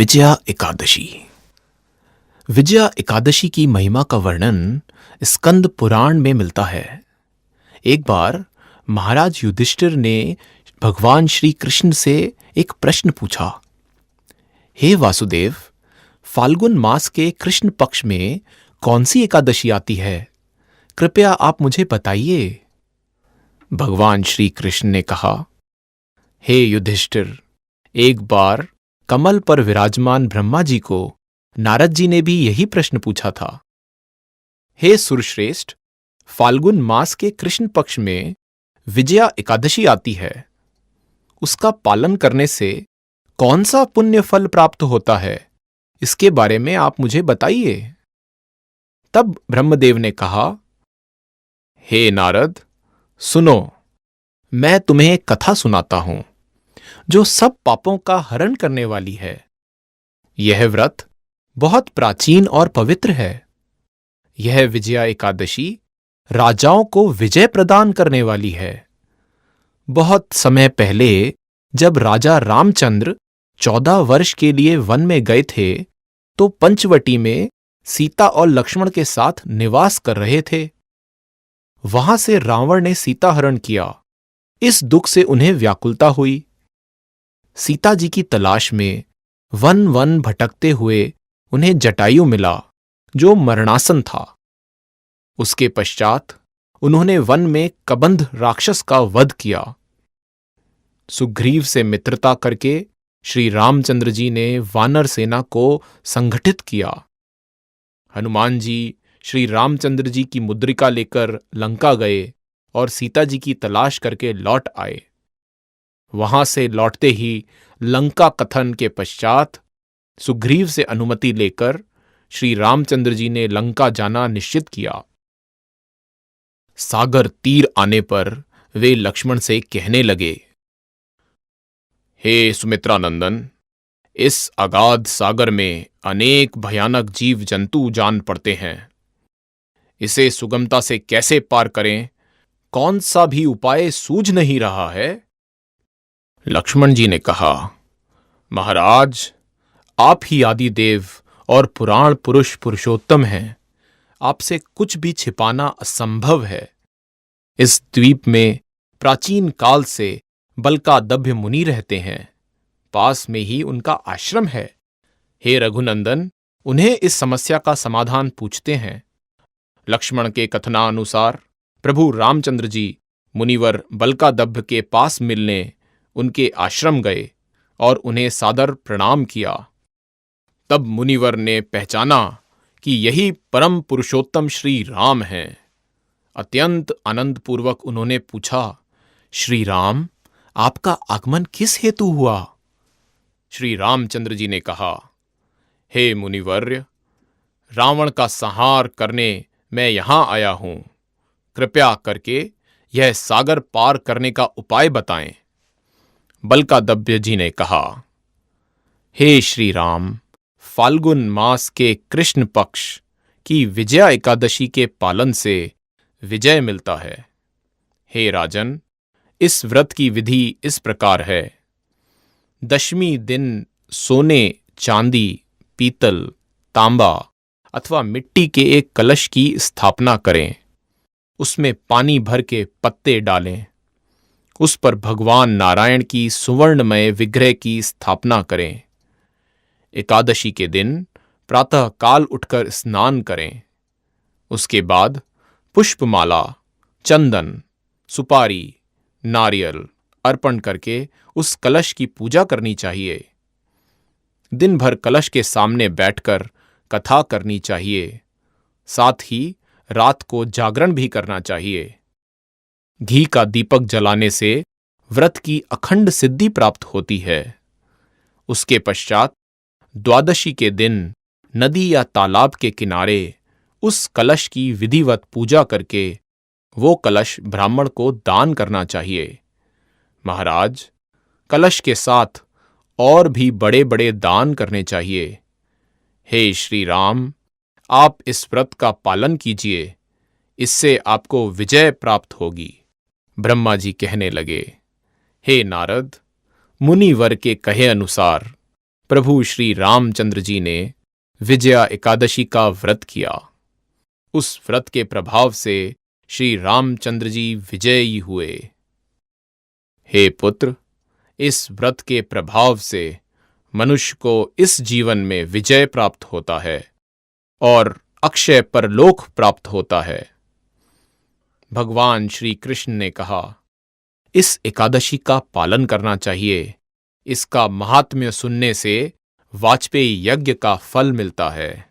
विजया एकादशी। विजया एकादशी की महिमा का वर्णन स्कंद पुराण में मिलता है। एक बार महाराज युधिष्ठिर ने भगवान श्री कृष्ण से एक प्रश्न पूछा। हे वासुदेव, फाल्गुन मास के कृष्ण पक्ष में कौन सी एकादशी आती है? कृपया आप मुझे बताइए। भगवान श्री कृष्ण ने कहा, हे युधिष्ठिर, एक बार कमल पर विराजमान ब्रह्मा जी को नारद जी ने भी यही प्रश्न पूछा था। हे सुरश्रेष्ठ, फाल्गुन मास के कृष्ण पक्ष में विजया एकादशी आती है। उसका पालन करने से कौन सा पुण्य फल प्राप्त होता है, इसके बारे में आप मुझे बताइए। तब ब्रह्मदेव ने कहा, हे नारद, सुनो, मैं तुम्हें एक कथा सुनाता हूं जो सब पापों का हरण करने वाली है। यह व्रत बहुत प्राचीन और पवित्र है। यह विजया एकादशी राजाओं को विजय प्रदान करने वाली है। बहुत समय पहले जब राजा रामचंद्र 14 वर्ष के लिए वन में गए थे, तो पंचवटी में सीता और लक्ष्मण के साथ निवास कर रहे थे। वहां से रावण ने सीता हरण किया। इस दुख से उन्हें व्याकुलता हुई। सीता जी की तलाश में वन वन भटकते हुए उन्हें जटायु मिला, जो मरणासन था। उसके पश्चात उन्होंने वन में कबंध राक्षस का वध किया। सुग्रीव से मित्रता करके श्री रामचंद्र जी ने वानर सेना को संगठित किया। हनुमान जी श्री रामचंद्र जी की मुद्रिका लेकर लंका गए और सीता जी की तलाश करके लौट आए। वहां से लौटते ही लंका कथन के पश्चात सुग्रीव से अनुमति लेकर श्री रामचंद्र जी ने लंका जाना निश्चित किया। सागर तीर आने पर वे लक्ष्मण से कहने लगे, हे सुमित्रा नंदन, इस अगाध सागर में अनेक भयानक जीव जंतु जान पड़ते हैं। इसे सुगमता से कैसे पार करें, कौन सा भी उपाय सूझ नहीं रहा है। लक्ष्मण जी ने कहा, महाराज, आप ही आदि देव और पुराण पुरुष पुरुषोत्तम हैं। आपसे कुछ भी छिपाना असंभव है। इस द्वीप में प्राचीन काल से बलकादभ्य मुनि रहते हैं। पास में ही उनका आश्रम है। हे रघुनंदन, उन्हें इस समस्या का समाधान पूछते हैं। लक्ष्मण के कथनानुसार प्रभु रामचंद्र जी मुनिवर बलकादभ्य के पास मिलने उनके आश्रम गए और उन्हें सादर प्रणाम किया। तब मुनिवर ने पहचाना कि यही परम पुरुषोत्तम श्री राम हैं। अत्यंत आनंदपूर्वक उन्होंने पूछा, श्री राम, आपका आगमन किस हेतु हुआ? श्री रामचंद्र जी ने कहा, हे मुनिवर्य, रावण का संहार करने मैं यहां आया हूं। कृपया करके यह सागर पार करने का उपाय बताएं। बलकादभ्य जी ने कहा, हे श्री राम, फाल्गुन मास के कृष्ण पक्ष की विजया एकादशी के पालन से विजय मिलता है। हे राजन, इस व्रत की विधि इस प्रकार है। दशमी दिन सोने, चांदी, पीतल, तांबा अथवा मिट्टी के एक कलश की स्थापना करें। उसमें पानी भर के पत्ते डालें। उस पर भगवान नारायण की सुवर्णमय विग्रह की स्थापना करें। एकादशी के दिन प्रातः काल उठकर स्नान करें। उसके बाद पुष्पमाला, चंदन, सुपारी, नारियल अर्पण करके उस कलश की पूजा करनी चाहिए। दिन भर कलश के सामने बैठकर कथा करनी चाहिए। साथ ही रात को जागरण भी करना चाहिए। घी का दीपक जलाने से व्रत की अखंड सिद्धि प्राप्त होती है। उसके पश्चात द्वादशी के दिन नदी या तालाब के किनारे उस कलश की विधिवत पूजा करके वो कलश ब्राह्मण को दान करना चाहिए। महाराज, कलश के साथ और भी बड़े बड़े दान करने चाहिए। हे श्री राम, आप इस व्रत का पालन कीजिए। इससे आपको विजय प्राप्त होगी। ब्रह्मा जी कहने लगे, हे नारद, मुनिवर के कहे अनुसार प्रभु श्री रामचंद्र जी ने विजया एकादशी का व्रत किया। उस व्रत के प्रभाव से श्री रामचंद्र जी विजयी हुए। हे पुत्र, इस व्रत के प्रभाव से मनुष्य को इस जीवन में विजय प्राप्त होता है और अक्षय परलोक प्राप्त होता है। भगवान श्री कृष्ण ने कहा, इस एकादशी का पालन करना चाहिए। इसका महात्म्य सुनने से वाजपेयी यज्ञ का फल मिलता है।